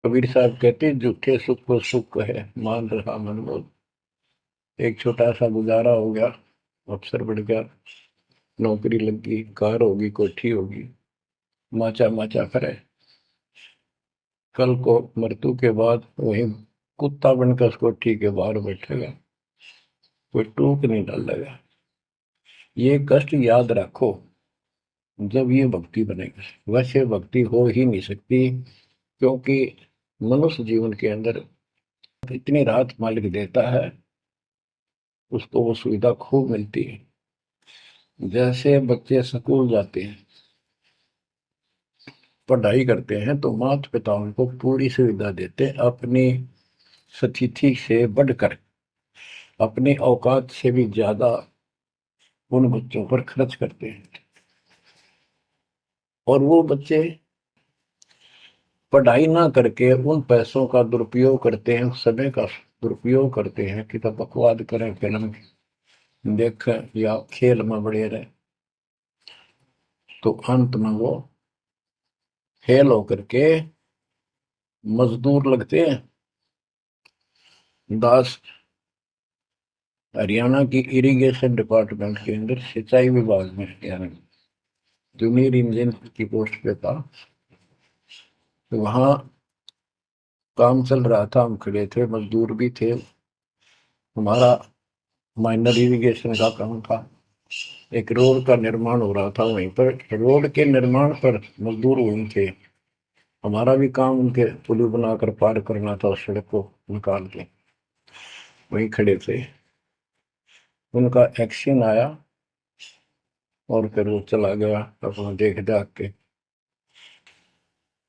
कबीर साहब कहते झूठे सुख को सुख है मान रहा मन बोल। एक छोटा सा गुजारा हो गया, अफसर बढ़ गया, नौकरी लग गई, कार होगी, कोठी होगी, माचा माचा करे। कल को मृत्यु के बाद वही कुत्ता बनकर उस कोठी के बाहर बैठेगा, कोई टूक नहीं डालेगा। ये कष्ट याद रखो जब ये भक्ति बनेगी। वैसे भक्ति हो ही नहीं सकती, क्योंकि मनुष्य जीवन के अंदर इतनी राहत मालिक देता है, उसको वो सुविधा खूब मिलती है। जैसे बच्चे स्कूल जाते हैं, पढ़ाई करते हैं, तो माता पिता उनको पूरी सुविधा देते हैं, अपनी स्थिति से बढ़कर, अपनी औकात से भी ज्यादा उन बच्चों पर खर्च करते हैं। और वो बच्चे पढ़ाई ना करके उन पैसों का दुरुपयोग करते हैं, उस समय का दुरुपयोग करते हैं कि तो बकवाद करें, फिल्म देखें या खेल में बढ़े रहे। तो अंत में वो फेल होकर के मजदूर लगते हैं। दास हरियाणा की इरिगेशन डिपार्टमेंट के अंदर सिंचाई विभाग में, यानी जूनियर इंजीनियर की पोस्ट पे था। तो वहां काम चल रहा था, हम खड़े थे, मजदूर भी थे। हमारा माइनर इरिगेशन का काम था। एक रोड का निर्माण हो रहा था वहीं पर। रोड के निर्माण पर मजदूर वहीं थे। हमारा भी काम उनके पुल बनाकर पार करना था, उस सड़क को निकाल के। वहीं खड़े थे, उनका एक्शन आया और फिर वो चला गया अपना देख दाख के।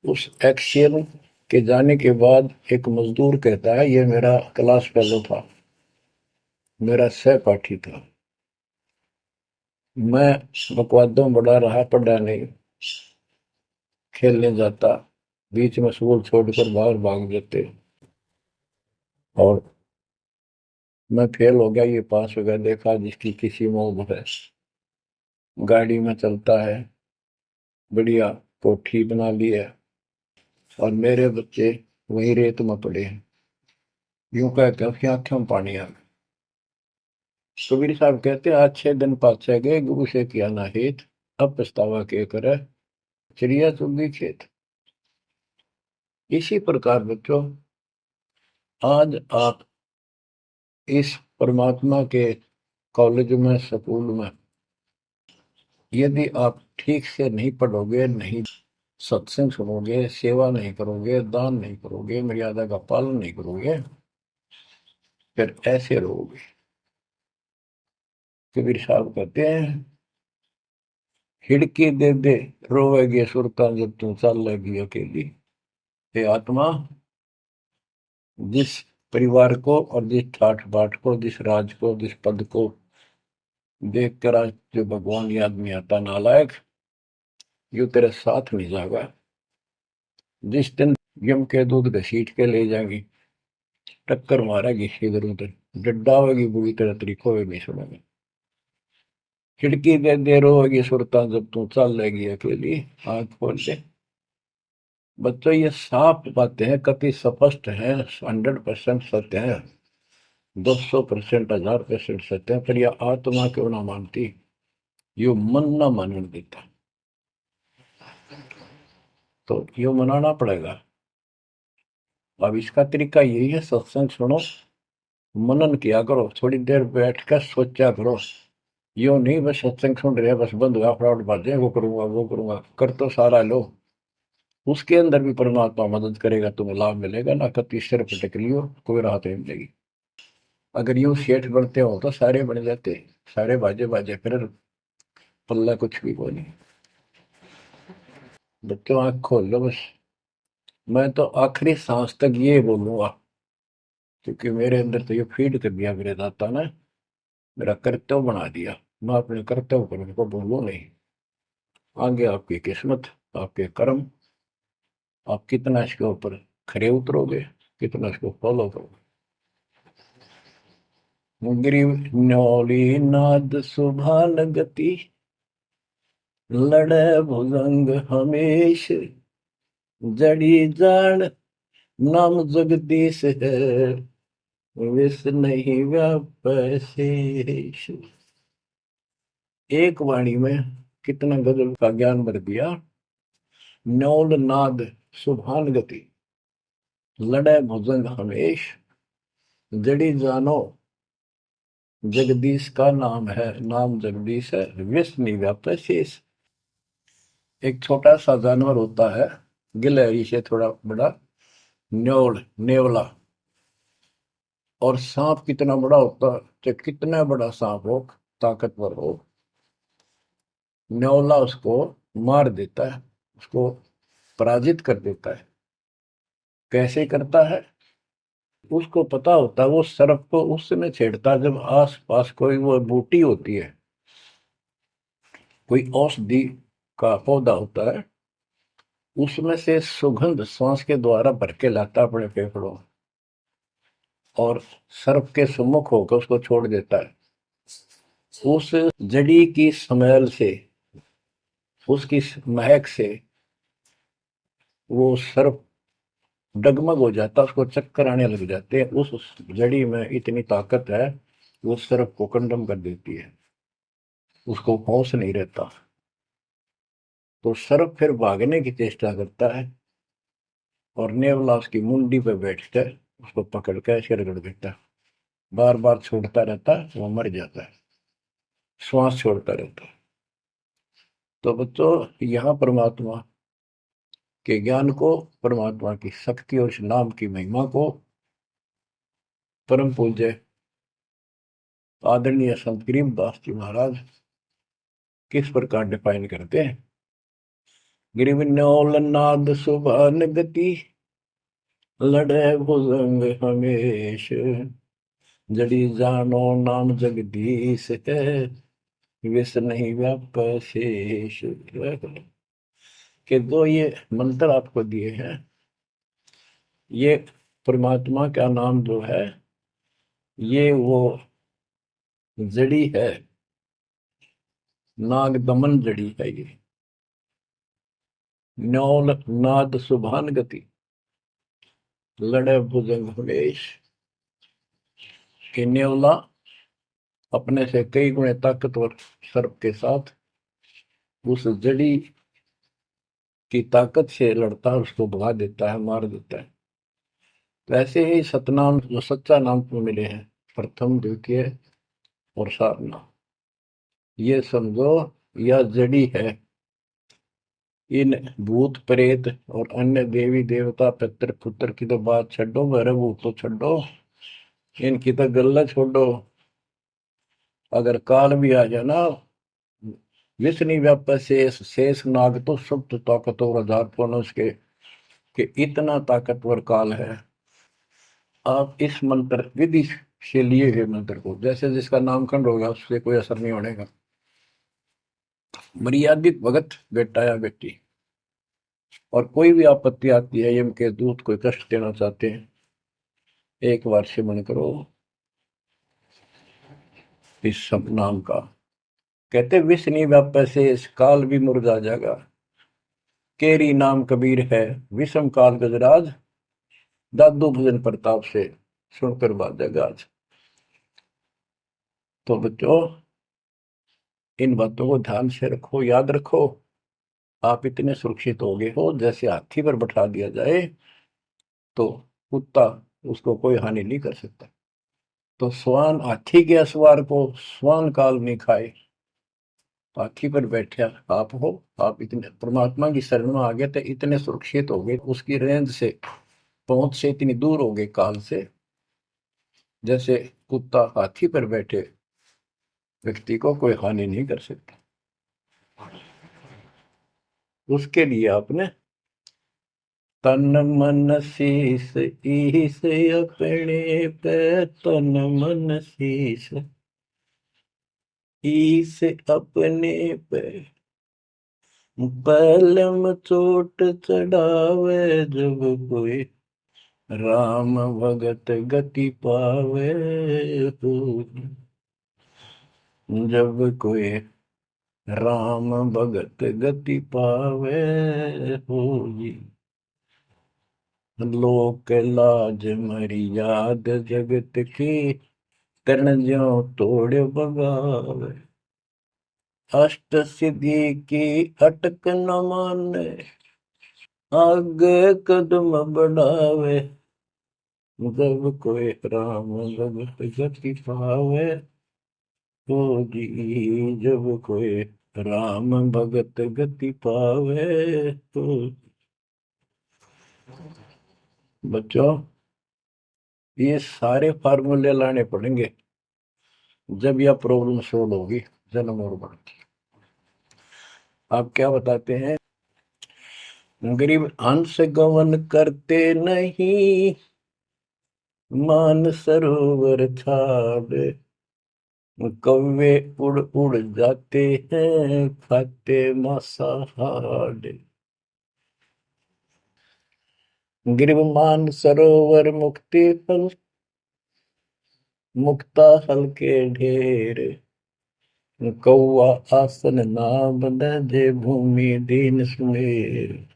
उस एक्शन के जाने के बाद एक मजदूर कहता है, ये मेरा क्लास फेलो था, मेरा सहपाठी था। मैं बकवादों में बड़ा रहा, पढ़ा नहीं, खेलने जाता, बीच में स्कूल छोड़कर बाहर भाग जाते, और मैं फेल हो गया, ये पास हो गया। देखा जिसकी किसी में है, गाड़ी में चलता है, बढ़िया कोठी बना ली है, और मेरे बच्चे वही रेत में पड़े हैं। यूं कह के आंखों में पानी आ गया। कबीर साहब कहते हैं, अच्छे दिन पाछे गए, गुरु से किया ना हित, अब पछतावा के करे, चिड़िया चुग खेत। इसी प्रकार बच्चों, आज आप इस परमात्मा के कॉलेज में, स्कूल में, यदि आप ठीक से नहीं पढ़ोगे, नहीं सत्संग सुनोगे, सेवा नहीं करोगे, दान नहीं करोगे, मर्यादा का पालन नहीं करोगे, फिर ऐसे रहोगे। कबीर साहब कहते हैं, हिड़की दे दे रोवेगी सुरता जब तू चल लेगी अकेली। हे आत्मा, जिस परिवार को और जिस ठाठ बाट को, जिस राज को, जिस पद को देख कर आज जो भगवान याद नहीं आता, नालायक, यू तेरे साथ नहीं जाएगा। जिस दिन यम के दूध घसीट के ले जाएंगी, टक्कर मारेगी इधर उधर, डड्डा होगी बुरी तरह तरीको होगी सुनेंगे। खिड़की दे रोगी सुरता जब तू चल लेगी अकेली, आंख खोल दे। बच्चों, ये साफ बातें हैं, कति स्पष्ट है, 100% सत्य है, 200%, 1000% सत्य है। पर यह आत्मा क्यों ना मानती, यो मन ना मानने देता, तो यो मनाना पड़ेगा। अब इसका तरीका यही है, सत्संग सुनो, मनन किया करो, थोड़ी देर बैठ कर सोचा करो। यो नहीं बस सत्संग सुन रहे, बस बंद हुआ फटाफट बातें, वो करूंगा वो करूंगा, कर तो सारा लो। उसके अंदर भी परमात्मा मदद करेगा, तुम्हें लाभ मिलेगा ना। कति सिर पटक लियो, कोई राहत नहीं मिलेगी। अगर यूं सेठ बनते हो तो सारे बन जाते, सारे बाजे बाजे, फिर पल्ला कुछ भी कोई नहीं। बच्चों, आंख खोल लो बस। मैं तो आखिरी सांस तक ये बोलूंगा, क्योंकि मेरे अंदर तो ये फीड कर दिया मेरे दाता ने, मेरा कर्तव्य बना दिया। मैं अपने कर्तव्य पर उनको बोलूं नहीं। आगे आपकी किस्मत, आपके कर्म, आप कितना इसके ऊपर खरे उतरोगे, कितना इसको फॉलो करोगे। गिरी न्योली नाद सुभान गति, लड़े भुजंग हमेश, जड़ी जान नाम जगदीश है, विष नहीं व्यापै शेष। एक वाणी में कितना गजल का ज्ञान भर दिया। न्योल नाद सुभान गति, लड़े भुजंग हमेश, जड़ी जानो जगदीश का नाम है, नाम जगदीश है, विष नहीं व्यापै शेष। एक छोटा सा जानवर होता है, गिलहरी से थोड़ा बड़ा, न्योल नेवला। और सांप कितना बड़ा होता है, चाहे कितना बड़ा सांप हो, ताकतवर हो, न्योला उसको मार देता है, उसको पराजित कर देता है। कैसे करता है? उसको पता होता है वो सर्प को उस समय छेड़ता जब आस पास कोई वो बूटी होती है, कोई औषधि का पौधा होता है, उसमें से सुगंध श्वास के द्वारा भर के लाता अपने फेफड़ों, और सर्प के सम्मुख होकर उसको छोड़ देता है। उस जड़ी की स्मेल से, उसकी महक से वो सर्प डगमग हो जाता, उसको चक्कर आने लग जाते हैं। उस जड़ी में इतनी ताकत है, वो सर्प को कंडम कर देती है, उसको होश नहीं रहता। तो सर्प फिर भागने की चेष्टा करता है, और नेवला उसकी मुंडी पे बैठकर उसको पकड़ कर ऐसे रगड़ देता है, बार बार छोड़ता रहता है, वो मर जाता है, श्वास छोड़ता रहता है। तो बच्चों, यहाँ परमात्मा के ज्ञान को, परमात्मा की शक्ति और उस नाम की महिमा को परम पूज्य आदरणीय संत गरीबदास जी महाराज किस प्रकार डिफाइन करते हैं। गिरिवन्योल नाद सुभान गति, लड़े भुजंग हमेश, जड़ी जानो नाम जगदीश है, विष नहीं व्यापै शेष। के दो ये मंत्र आपको दिए हैं, ये परमात्मा का नाम जो है, ये वो जड़ी है, नाग दमन जड़ी है ये। न्योल नाद सुभान गति, लड़े भुजंग हमेश। कि न्योला अपने से कई गुणे ताकतवर सर्प के साथ उस जड़ी की ताकत से लड़ता है, उसको भगा देता है, मार देता है। तो ऐसे ही सतनाम जो सच्चा नाम को मिले हैं, प्रथम द्वितीय और सारनाम, ये समझो यह जड़ी है। इन भूत प्रेत और अन्य देवी देवता पितृ पुत्र की तो बात छो, मेरे भूत तो छोड़ो, इनकी तो गल्ला छोड़ो। अगर काल भी आ जाए ना, विष्णु व्यापक शेष, शेष नाग तो सुप्त ताकतवर आधार पुनः के, कि इतना ताकतवर काल है। आप इस मंत्र विधि से लिए हुए मंत्र को, जैसे जिसका नामकरण होगा उससे कोई असर नहीं होने का। मर्यादित भगत बेटा या बेटी, और कोई भी आपत्ति आती है, यम के दूत कोई कष्ट देना चाहते हैं, एक बार सिमरण करो इस सब नाम का। कहते विष नहीं व्यापै शेष, काल भी मुरझा जाएगा। केरी नाम कबीर है, विषम काल गजराज, दादू भजन प्रताप से सुनकर बाजेगा आज। तो बच्चों, इन बातों को ध्यान से रखो, याद रखो। आप इतने सुरक्षित हो गए हो, जैसे हाथी पर बैठा दिया जाए तो कुत्ता उसको कोई हानि नहीं कर सकता। तो स्वान हाथी के असवार को स्वान काल में खाए, हाथी पर बैठा आप हो। आप इतने परमात्मा की शरण में आ गए थे, इतने सुरक्षित हो गए, उसकी रेंज से, पहुंच से इतनी दूर हो गए काल से, जैसे कुत्ता हाथी पर बैठे व्यक्ति को कोई हानि नहीं कर सकता। उसके लिए आपने तन मन शीस ईस अपने पे, तन मन शीस ईस अपने पे, पलम चोट चढ़ावे जब कोई, राम भगत गति पावे हो। जब कोई राम भगत गति पावे हो जी, लोक लाज मर्याद जगत की, तरण ज्यों तोड़ बगावे। अष्ट सिद्धि की अटक न माने, आगे कदम बढ़ावे। जब कोई राम भगत गति पावे, तो जी जब कोई राम भगत गति पावे तो। बच्चों, ये सारे फार्मूले लाने पड़ेंगे जब यह प्रॉब्लम सोल्व होगी जन्म और मरण की। आप क्या बताते हैं? गरीब हंस गवन करते नहीं, मान सरोवर छाड़। कौवे उड़ उड़ जाते हैं, खाते मांसाहार। गिरव मान सरोवर मुक्ति फल, मुक्ता हल के ढेर। कौआ आसन ना बंधे, भूमि दीन सुमेर।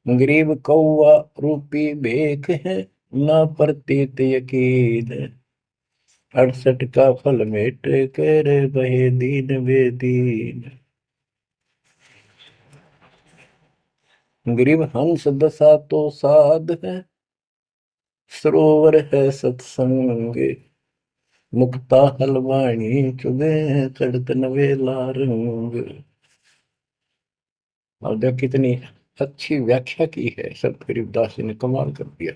गरीब कौआ रूपी भेख है, ना प्रतीत यकीन। 68 का फल मेट कर बहे दीन बेदीन। गरीब हंस दशा तो साध है, सरोवर है सत्संग। मुक्ता हलवाणी चुगे, चढ़त नवेला रंग। और देख कितनी अच्छी व्याख्या की है संत गरीबदास जी ने, कमाल कर दिया।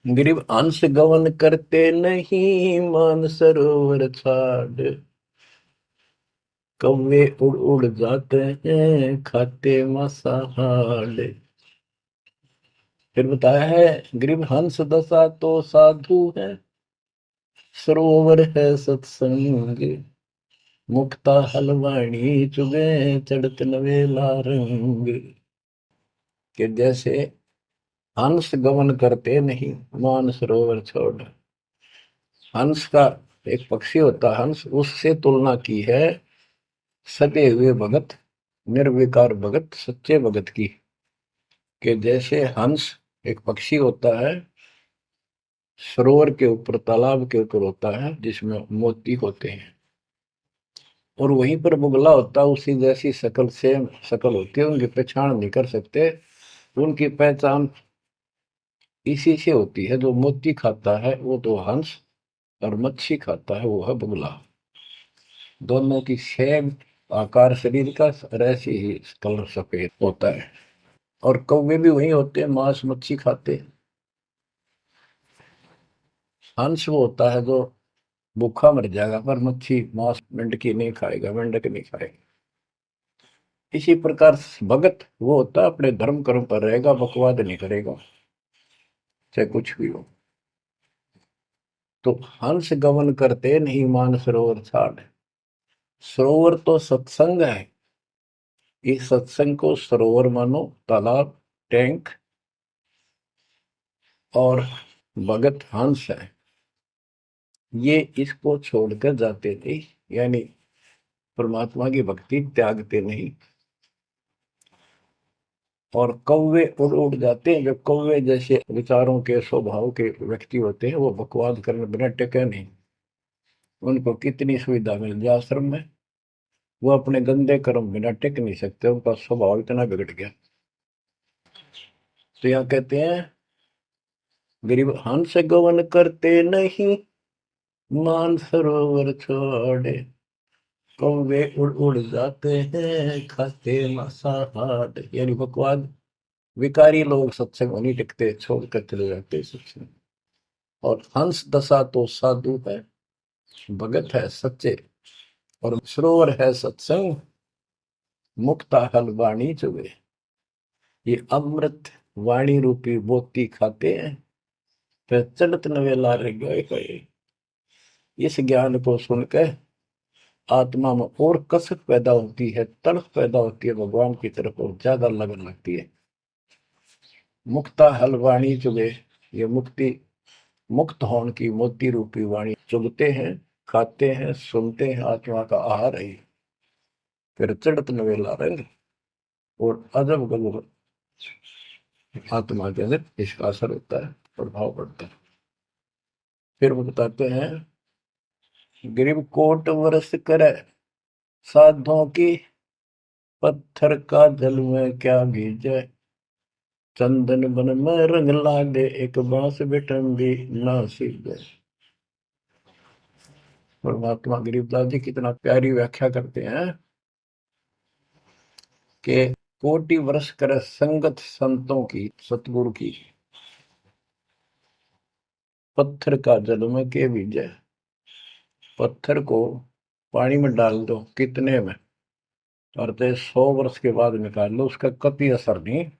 गरीब अंश गवन करते नहीं, मान सरोवर छाड़। कौवे उड़ उड़ जाते हैं, खाते मांसाहार। फिर बताया है, गरीब हंस दशा तो साधु है, सरोवर है सत्संग। मुक्ता हलवाणी चुगे, चढ़त नवेला रंग। कि जैसे हंस गमन करते नहीं, मान सरोवर छोड़। हंस का एक पक्षी होता है हंस, उससे तुलना की है सते हुए भगत, निर्विकार भगत, सच्चे भगत की। कि जैसे हंस एक पक्षी होता है, सरोवर के ऊपर, तालाब के ऊपर होता है, जिसमें मोती होते हैं, और वहीं पर बुगला होता है, उसी जैसी शकल से शकल होती है, उनकी पहचान नहीं कर सकते। उनकी पहचान इसी से होती है। जो मोती खाता है वो तो हंस, और मच्छी खाता है वो है बुगला। दोनों की सेम आकार शरीर का, और ऐसे ही कलर सफेद होता है। और कौवे भी वही होते हैं, मांस मच्छी खाते हैं। हंस वो होता है जो भूखा मर जाएगा, पर मच्छी मांस मेंढकी नहीं खाएगा, मेंढक नहीं खाएगा। इसी प्रकार भगत वो होता है अपने धर्म कर्म पर रहेगा, बकवाद नहीं करेगा, चाहे कुछ भी हो। तो हंस गमन करते नहीं, मान सरोवर छाड़। सरोवर तो सत्संग है। इस सत्संग को सरोवर मानो, तालाब, टैंक, और भगत हंस है। ये इसको छोड़कर जाते थे, यानी परमात्मा की भक्ति त्यागते नहीं। और कौवे उड़ उड़ जाते हैं। जो कौवे जैसे विचारों के, स्वभाव के व्यक्ति होते हैं, वो बकवाद करने बिना टिके नहीं। उनको कितनी सुविधा मिल जाए आश्रम में, वो अपने गंदे कर्म बिना टिक नहीं सकते, उनका स्वभाव इतना बिगड़ गया। तो यहाँ कहते हैं, गरीब हंस गवन करते नहीं, मान सरोवर छोड़े। कौवे उड़ उड़ जाते हैं, खाते मांसाहार। यानी बकवाद, विकारी लोग सत्संग में नहीं टिकते, छोड़कर चले जाते सत्संग। और हंस दशा तो साधु है, भगत है सच्चे, और सरोवर है सत्संग। मुक्ता हल वाणी चुगे। ये अमृत वाणी रूपी मोती खाते हैं, फिर चढ़त नवेला रह गए। इस ज्ञान को सुनकर आत्मा में और कसक पैदा होती है, तड़प पैदा होती है भगवान की तरफ, और ज्यादा लगन लगती है। मुक्ता हल वाणी चुगे। ये मुक्ति, मुक्त होने की मोती रूपी वाणी चुगते हैं, खाते हैं, सुनते हैं, आत्मा का आहार है। फिर चढ़त नवेला रंग, और अजब गजब आत्मा के अंदर इसका असर होता है, प्रभाव पड़ता है। फिर वो बताते हैं, ग्रीव कोट वर्ष करे साधों की, पत्थर का जल में क्या भीजे, चंदन बन में रंग लागे, एक बांस बिठन भी ना सीधे। परमात्मा गरीबदास जी कितना प्यारी व्याख्या करते हैं कि कोटि वर्ष करे संगत संतों की, सतगुरु की, पत्थर का जल में के भीजे। पत्थर को पानी में डाल दो कितने में, और 100 वर्ष के बाद निकाल लो, उसका कभी असर नहीं।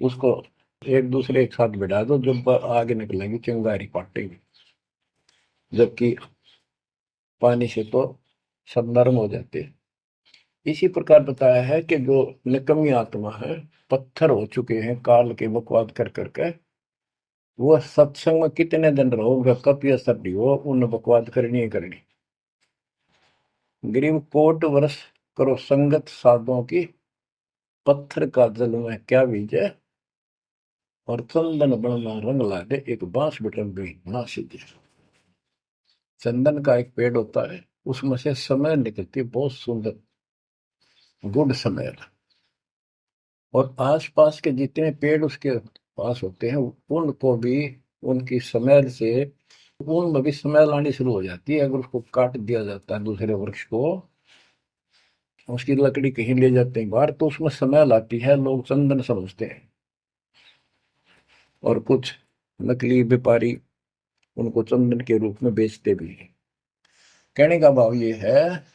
उसको एक दूसरे एक साथ बिठा दो, जब आगे निकलेंगी चिंगारी पाटेगी, जबकि पानी से तो सब नरम हो जाते हैं। इसी प्रकार बताया है कि जो निकम्मी आत्मा है, पत्थर हो चुके हैं काल के बकवाद कर करके, वो सत्संग में कितने दिन रहो, उनका कभी असर नहीं हो, उन बकवाद करनी ही करनी। ग्रीव कोट वर्ष करो संगत साधों की, पत्थर का जल में क्या बीजे, और चंदन बनना रंग ला दे, एक बांस बिटन भी ना सीधे। चंदन का एक पेड़ होता है, उसमें से समय निकलती है बहुत सुंदर, गुड समय। और आसपास के जितने पेड़ उसके पास होते हैं, उनको भी उनकी स्मेल से, उनमें भी स्मेल आनी शुरू हो जाती है। अगर उसको काट दिया जाता है दूसरे वृक्ष को, उसकी लकड़ी कहीं ले जाते हैं बाहर, तो उसमें स्मेल आती है, लोग चंदन समझते हैं। और कुछ नकली व्यापारी उनको चंदन के रूप में बेचते भी हैं। कहने का भाव ये है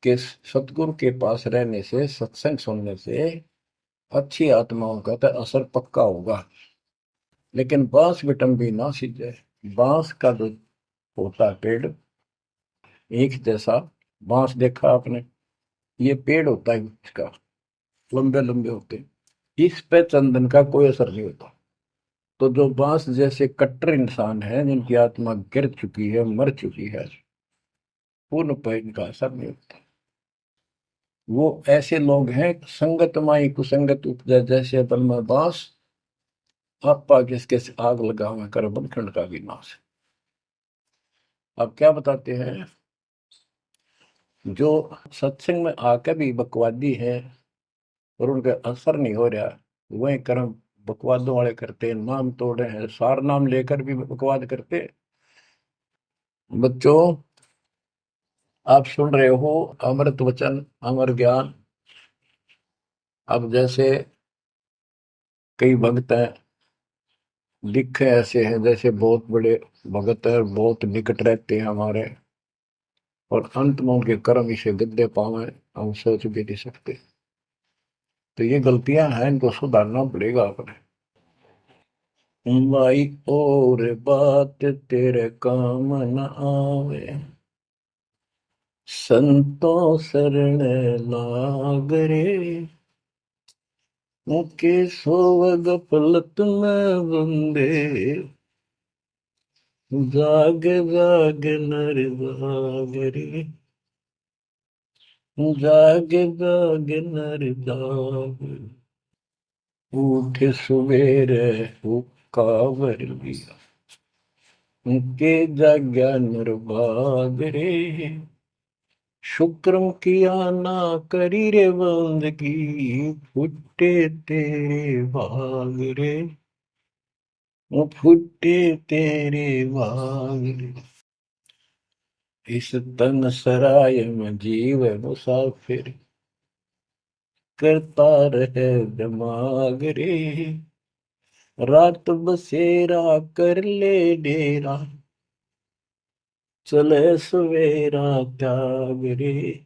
कि सतगुरु के पास रहने से, सत्संग सुनने से अच्छी आत्माओं का तो असर पक्का होगा। लेकिन बांस बिटम भी ना सीधे। बांस का जो होता है पेड़, एक जैसा बांस देखा आपने, ये पेड़ होता है इसका, लंबे लंबे होते हैं, इस पे चंदन का कोई असर नहीं होता। तो जो बांस जैसे कट्टर इंसान है, जिनकी आत्मा गिर चुकी है, मर चुकी है, उन पर इनका असर नहीं होता। वो ऐसे लोग हैं, संगत माई कुसंगत उपजा, जैसे बन में बांस, आपा किसके आग लगा हुआ कर बनखंड का विनाश। अब क्या बताते हैं, जो सत्संग में आकर भी बकवादी है और उनका असर नहीं हो रहा, वही कर्म बकवादों वाले करते हैं, नाम तोड़ रहे हैं, सार नाम लेकर भी बकवाद करते। बच्चों, आप सुन रहे हो अमृत वचन, अमर ज्ञान। अब जैसे कई भक्त हैं, लिखे ऐसे हैं जैसे बहुत बड़े भगत है, बहुत निकट रहते हैं हमारे, और अंत में उनके कर्म इसे गद्दे पावे, हम सोच भी नहीं सकते। तो ये गलतियां हैं, इनको सुधारना पड़ेगा अपने। माई और बात तेरे काम न आवे, संतों शरण लाग रे, मुके सोवग पलत में बंदे, जाग जाग नर जाग रे, जाग जाग नर जाग, उठ सवेरे हुक्कावर लिया, मुके जाग्या नर भाग रे, शुक्रम किया ना करी रे बंदगी, फुटे तेरे भाग रे, वो फुटे तेरे भाग रे। इस तन सराय में जीव मुसाफिर, करता रहे दिमाग रे, रात बसेरा कर ले डेरा, चले सवेरा त्याग रे,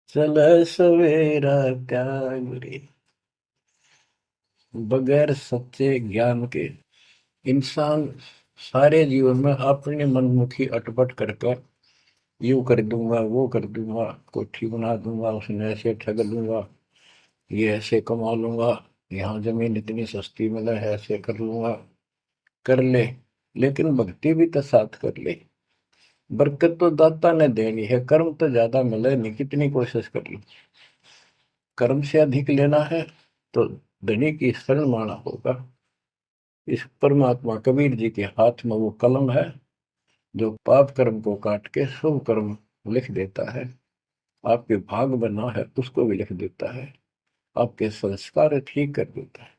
चले सवेरा त्याग रे। बगैर सच्चे ज्ञान के इंसान सारे जीवन में अपने मनमुखी अटपट कर कर, यूं कर दूंगा, वो कर दूंगा, कोठी बना दूंगा, उसने ऐसे ठग लूंगा, ये ऐसे कमा लूंगा, यहाँ जमीन इतनी सस्ती मिले है, ऐसे कर लूंगा, कर ले। लेकिन भक्ति भी तो साथ कर ले। बरकत तो दाता ने देनी है, कर्म तो ज्यादा मिले नहीं, कितनी कोशिश कर लो, कर्म से अधिक लेना है तो धनी की शरण माना होगा। इस परमात्मा कबीर जी के हाथ में वो कलम है जो पाप कर्म को काट के शुभ कर्म लिख देता है। आपके भाग में ना है उसको भी लिख देता है, आपके संस्कार ठीक कर देता है।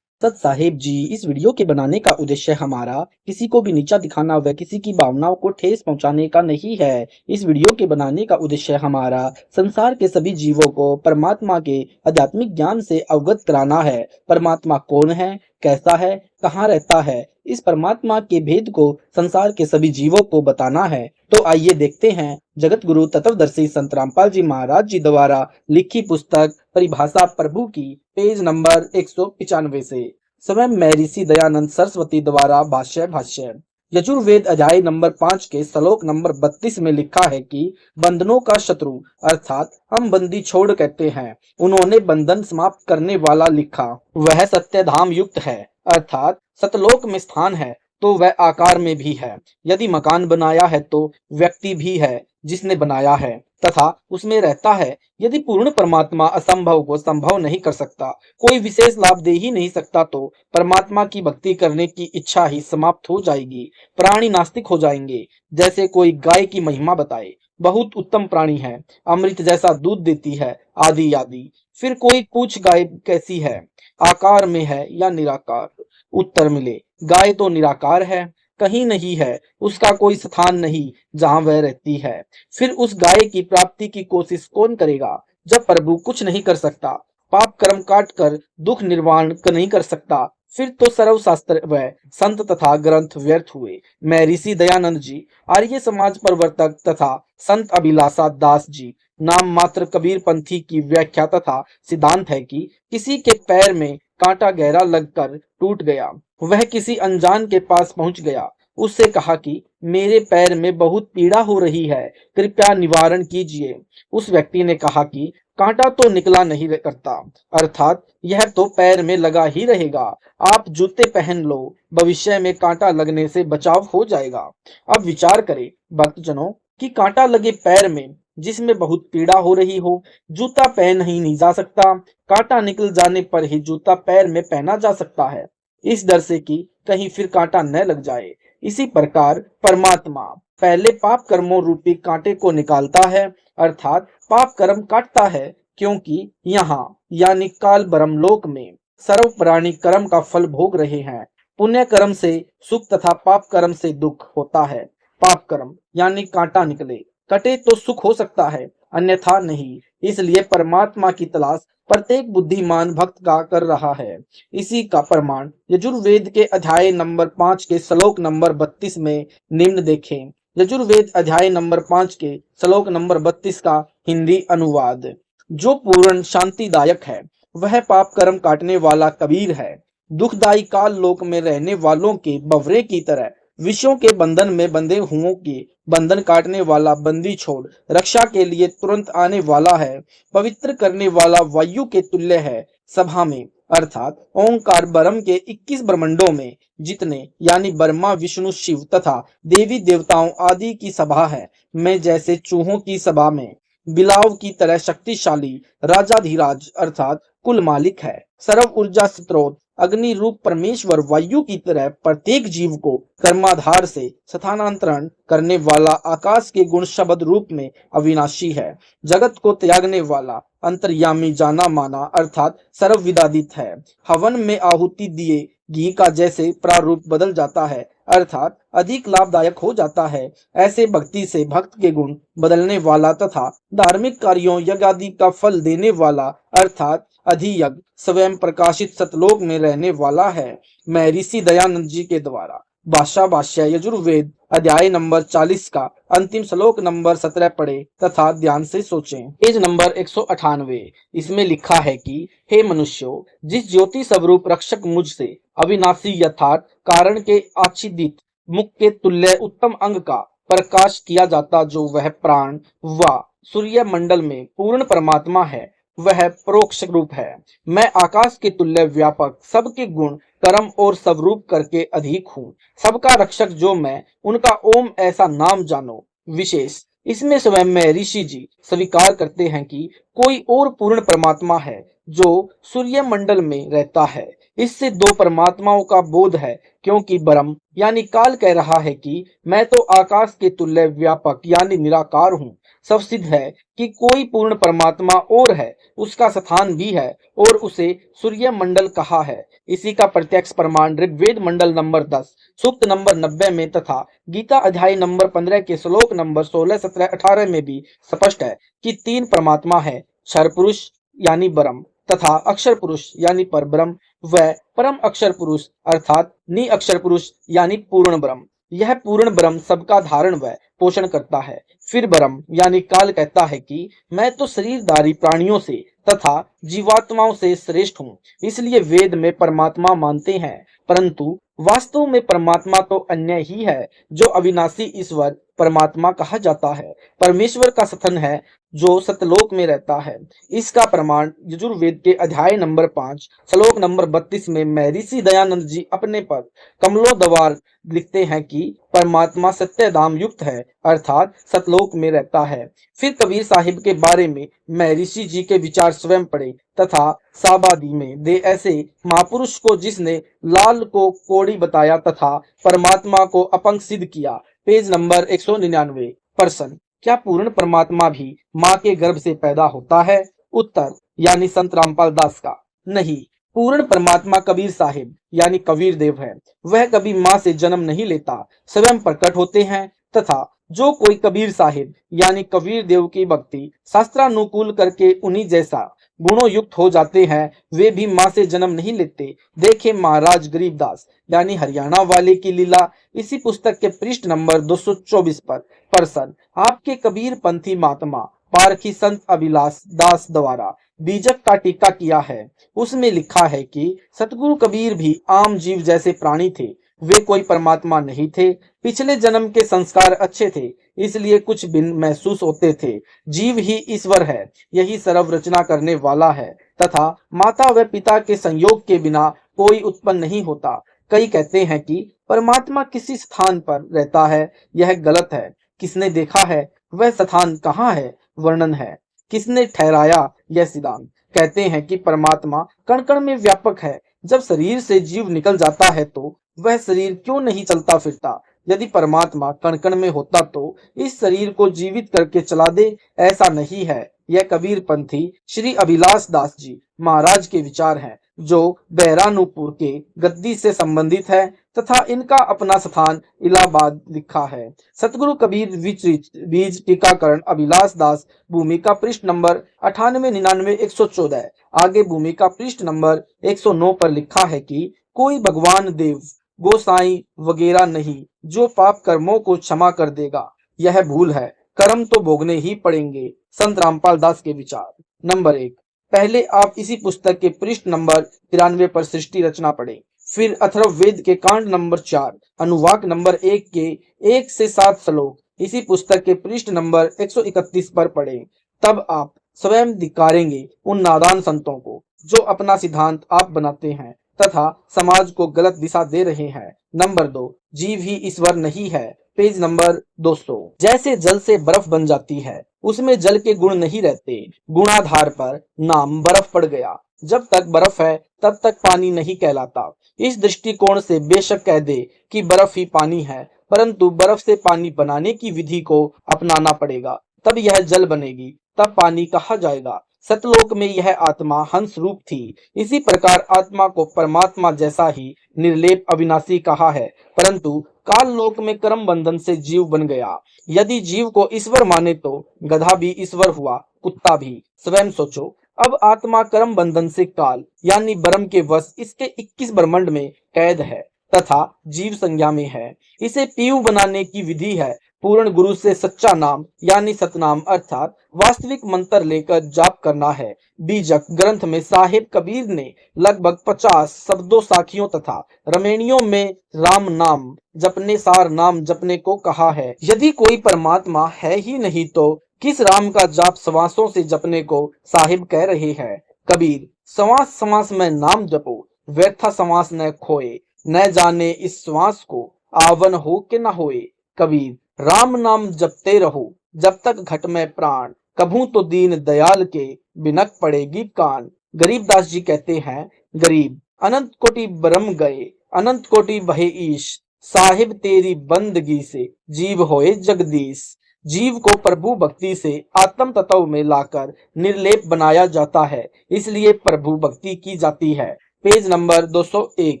सत साहेब जी, इस वीडियो के बनाने का उद्देश्य हमारा किसी को भी नीचा दिखाना व किसी की भावनाओं को ठेस पहुंचाने का नहीं है। इस वीडियो के बनाने का उद्देश्य हमारा संसार के सभी जीवों को परमात्मा के आध्यात्मिक ज्ञान से अवगत कराना है। परमात्मा कौन है, कैसा है, कहाँ रहता है, इस परमात्मा के भेद को संसार के सभी जीवों को बताना है। तो आइए देखते हैं जगत गुरु तत्वदर्शी संत रामपाल जी महाराज जी द्वारा लिखी पुस्तक परिभाषा प्रभु की पेज नंबर 195 से। स्वयं महर्षि दयानंद सरस्वती द्वारा भाष्य। यजुर्वेद अध्याय नंबर 5 के श्लोक नंबर 32 में लिखा है कि बंधनों का शत्रु अर्थात हम बंदी छोड़ कहते हैं। उन्होंने बंधन समाप्त करने वाला लिखा। वह सत्यधाम युक्त है अर्थात सतलोक में स्थान है तो वह आकार में भी है। यदि मकान बनाया है तो व्यक्ति भी है जिसने बनाया है तथा उसमें रहता है। यदि पूर्ण परमात्मा असंभव को संभव नहीं कर सकता, कोई विशेष लाभ दे ही नहीं सकता, तो परमात्मा की भक्ति करने की इच्छा ही समाप्त हो जाएगी। प्राणी नास्तिक हो जाएंगे। जैसे कोई गाय की महिमा बताए, बहुत उत्तम प्राणी है, अमृत जैसा दूध देती है, आदि आदि। फिर कोई पूछ गाय कैसी है, आकार में है या निराकार? उत्तर मिले, गाय तो निराकार है, कहीं नहीं है, उसका कोई स्थान नहीं जहां वह रहती है। फिर उस गाय की प्राप्ति की कोशिश कौन करेगा जब प्रभु कुछ नहीं कर सकता, पाप कर्म काट कर दुख निर्वाण नहीं कर सकता? फिर तो सर्वशास्त्र व संत तथा ग्रंथ व्यर्थ हुए। महर्षि दयानंद जी, आर्य समाज प्रवर्तक तथा संत अभिलाषा दास जी नाम मात्र कबीर पंथी की व्याख्या तथा सिद्धांत है कि किसी के पैर में कांटा गहरा लगकर टूट गया। वह किसी अनजान के पास पहुंच गया, उससे कहा कि मेरे पैर में बहुत पीड़ा हो रही है, कृपया निवारण कीजिए। उस व्यक्ति ने कहा कि कांटा तो निकला नहीं करता, अर्थात यह तो पैर में लगा ही रहेगा। आप जूते पहन लो, भविष्य में कांटा लगने से बचाव हो जाएगा। अब विचार करें भक्तजनों कि कांटा लगे पैर में जिसमें बहुत पीड़ा हो रही हो, जूता पहन ही नहीं जा सकता, कांटा निकल जाने पर ही जूता पैर में पहना जा सकता है, इस डर से कि कहीं फिर कांटा न लग जाए। इसी प्रकार परमात्मा पहले पाप कर्मों रूपी कांटे को निकालता है, अर्थात पाप कर्म काटता है, क्योंकि यहाँ यानी काल ब्रह्मलोक में सर्व प्राणी कर्म का फल भोग रहे हैं। पुण्य कर्म से सुख तथा पाप कर्म से दुख होता है। पाप कर्म यानी कांटा निकले, कटे तो सुख हो सकता है, अन्यथा नहीं। इसलिए परमात्मा की तलाश प्रत्येक बुद्धिमान भक्त का कर रहा है। इसी का प्रमाण यजुर्वेद के अध्याय नंबर 5 के श्लोक नंबर 32 में निम्न देखें। यजुर्वेद अध्याय नंबर 5 के श्लोक नंबर 32 का हिंदी अनुवाद। जो पूर्ण शांतिदायक है वह पाप कर्म काटने वाला कबीर है। दुखदायी काल लोक में रहने वालों के बवरे की तरह विषयों के बंधन में बंधे हुओं के बंधन काटने वाला बंदी छोड़ रक्षा के लिए तुरंत आने वाला है। पवित्र करने वाला वायु के तुल्य है। सभा में अर्थात ओंकार ब्रह्म के 21 ब्रह्मंडों में जितने यानी ब्रह्मा विष्णु शिव तथा देवी देवताओं आदि की सभा है, मैं जैसे चूहों की सभा में बिलाव की तरह शक्तिशाली राजाधिराज अर्थात कुल मालिक है। सर्व ऊर्जा स्त्रोत अग्नि रूप परमेश्वर वायु की तरह प्रत्येक जीव को कर्माधार से स्थानांतरण करने वाला आकाश के गुण शब्द रूप में अविनाशी है। जगत को त्यागने वाला अंतर्यामी जाना माना अर्थात सर्वविदादित है। हवन में आहुति दिए घी का जैसे प्रारूप बदल जाता है अर्थात अधिक लाभदायक हो जाता है, ऐसे भक्ति से भक्त के गुण बदलने वाला तथा धार्मिक कार्यों यज्ञ आदि का फल देने वाला अर्थात अधियज्ञ स्वयं प्रकाशित सतलोक में रहने वाला है। महर्षि दयानंद जी के द्वारा भाष्य यजुर्वेद अध्याय नंबर 40 का अंतिम श्लोक नंबर 17 पढ़े तथा ध्यान से सोचें। पेज नंबर 198, इसमें लिखा है कि हे मनुष्यों, जिस ज्योति स्वरूप रक्षक मुझ से अविनाशी यथार्थ कारण के आच्छादित मुख के तुल्य उत्तम अंग का प्रकाश किया जाता, जो वह प्राण व सूर्य मंडल में पूर्ण परमात्मा है, वह परोक्ष रूप है। मैं आकाश के तुल्य व्यापक, सबके गुण कर्म और स्वरूप करके अधिक हूँ, सबका रक्षक जो मैं, उनका ओम ऐसा नाम जानो विशेष। इसमें स्वयं महर्षि जी स्वीकार करते हैं कि कोई और पूर्ण परमात्मा है जो सूर्य मंडल में रहता है। इससे दो परमात्माओं का बोध है, क्योंकि ब्रह्म यानी काल कह रहा है कि मैं तो आकाश के तुल्य व्यापक यानी निराकार हूँ। सब सिद्ध है कि कोई पूर्ण परमात्मा और है, उसका स्थान भी है और उसे सूर्य मंडल कहा है। इसी का प्रत्यक्ष प्रमाण ऋग्वेद मंडल नंबर 10 सूक्त नंबर 90 में तथा गीता अध्याय नंबर 15 के श्लोक नंबर 16, 17, 18 में भी स्पष्ट है कि तीन परमात्मा है, क्षर पुरुष यानी ब्रह्म तथा अक्षर पुरुष यानी परब्रह्म व परम अक्षर पुरुष अर्थात नि अक्षर पुरुष यानी पूर्ण ब्रह्म। यह पूर्ण ब्रह्म सबका धारण व पोषण करता है। फिर ब्रह्म यानी काल कहता है कि मैं तो शरीरधारी प्राणियों से तथा जीवात्माओं से श्रेष्ठ हूँ, इसलिए वेद में परमात्मा मानते हैं, परंतु वास्तव में परमात्मा तो अन्य ही है, जो अविनाशी ईश्वर परमात्मा कहा जाता है। परमेश्वर का स्थान है जो सतलोक में रहता है। इसका प्रमाण यजुर्वेद के अध्याय नंबर 5 श्लोक नंबर 32 में महर्षि दयानंद जी अपने पद कमलोद्वार लिखते हैं कि परमात्मा सत्यधाम युक्त है, अर्थात सतलोक में रहता है। फिर कबीर साहिब के बारे में महर्षि जी के विचार स्वयं पढ़े तथा साबादी में दे ऐसे महापुरुष को जिसने लाल को कोड़ी बताया तथा परमात्मा को अपंग सिद्ध किया। Page number 199। प्रश्न, क्या पूर्ण परमात्मा भी माँ के गर्भ से पैदा होता है? उत्तर यानी संत रामपाल दास का नहीं। पूर्ण परमात्मा कबीर साहिब यानी कबीर देव है। वह कभी माँ से जन्म नहीं लेता, स्वयं प्रकट होते हैं तथा जो कोई कबीर साहिब यानी कबीर देव की भक्ति शास्त्रानुकूल करके उन्हीं जैसा गुणों युक्त हो जाते हैं, वे भी माँ से जन्म नहीं लेते। देखे महाराज गरीबदास यानी हरियाणा वाले की लीला, इसी पुस्तक के पृष्ठ नंबर 224 पर। प्रश्न, आपके कबीर पंथी महात्मा पारखी संत अभिलाष दास द्वारा बीजक का टीका किया है, उसमें लिखा है कि सतगुरु कबीर भी आम जीव जैसे प्राणी थे, वे कोई परमात्मा नहीं थे। पिछले जन्म के संस्कार अच्छे थे, इसलिए कुछ भिन्न महसूस होते थे। जीव ही ईश्वर है, यही सर्व रचना करने वाला है तथा माता व पिता के संयोग के बिना कोई उत्पन्न नहीं होता। कई कहते हैं कि परमात्मा किसी स्थान पर रहता है, यह गलत है। किसने देखा है? वह स्थान कहाँ है? वर्णन है। किसने ठहराया यह सिद्धांत? कहते हैं कि परमात्मा कण कण में व्यापक है। जब शरीर से जीव निकल जाता है तो वह शरीर क्यों नहीं चलता फिरता? यदि परमात्मा कण कण में होता तो इस शरीर को जीवित करके चला दे, ऐसा नहीं है। यह कबीर पंथी श्री अभिलाष दास जी महाराज के विचार हैं, जो बहरानुपुर के गद्दी से संबंधित है तथा इनका अपना स्थान इलाहाबाद लिखा है। सतगुरु कबीर बीज टीकाकरण अभिलाष दास, भूमिका पृष्ठ नंबर 98, 99, 114। आगे भूमिका पृष्ठ नंबर 109 पर लिखा है कि कोई भगवान देव गोसाई वगैरह नहीं जो पाप कर्मों को क्षमा कर देगा। यह भूल है, कर्म तो भोगने ही पड़ेंगे। संत रामपाल दास के विचार। नंबर 1, पहले आप इसी पुस्तक के पृष्ठ नंबर 93 पर सृष्टि रचना पढ़ें। फिर अथर्ववेद के कांड नंबर 4 अनुवाक नंबर 1 के 1 से 7 श्लोक इसी पुस्तक के पृष्ठ नंबर 131 पर पढ़ें। तब आप स्वयं धिक्कारेंगे उन नादान संतों को जो अपना सिद्धांत आप बनाते हैं तथा समाज को गलत दिशा दे रहे हैं। नंबर 2, जीव ही ईश्वर नहीं है। Page number 200। जैसे जल से बर्फ बन जाती है, उसमें जल के गुण नहीं रहते, गुणाधार पर नाम बर्फ पड़ गया। जब तक बर्फ है तब तक पानी नहीं कहलाता। इस दृष्टिकोण से बेशक कह दे कि बर्फ ही पानी है, परंतु बर्फ से पानी बनाने की विधि को अपनाना पड़ेगा, तब यह जल बनेगी, तब पानी कहा जाएगा। सतलोक में यह आत्मा हंस रूप थी। इसी प्रकार आत्मा को परमात्मा जैसा ही निर्लेप अविनाशी कहा है, परंतु काल लोक में कर्म बंधन से जीव बन गया। यदि जीव को ईश्वर माने तो गधा भी ईश्वर हुआ, कुत्ता भी। स्वयं सोचो, अब आत्मा कर्म बंधन से काल यानी ब्रह्म के वश इसके 21 ब्रह्मांड में कैद है तथा जीव संज्ञा में है। इसे पीयू बनाने की विधि है पूर्ण गुरु से सच्चा नाम यानी सतनाम अर्थात वास्तविक मंत्र लेकर जाप करना है। बीजक ग्रंथ में साहिब कबीर ने लगभग 50 शब्दों साखियों तथा रमेणियों में राम नाम जपने सार नाम जपने को कहा है। यदि कोई परमात्मा है ही नहीं तो किस राम का जाप श्वासों से जपने को साहिब कह रहे हैं। कबीर, श्वास श्वास में नाम जपो, व्यर्थ श्वास न खोए, न जाने इस श्वास को आवन हो के न होए। कबीर, राम नाम जपते रहो जब तक घट में प्राण, कभू तो दीन दयाल के बिनक पड़ेगी कान। गरीबदास जी कहते हैं, गरीब अनंत कोटि ब्रह्म गए, अनंत कोटि बहे ईश, साहिब तेरी बंदगी से जीव होए जगदीश। जीव को प्रभु भक्ति से आत्म तत्व में लाकर निर्लेप बनाया जाता है, इसलिए प्रभु भक्ति की जाती है। Page number 201।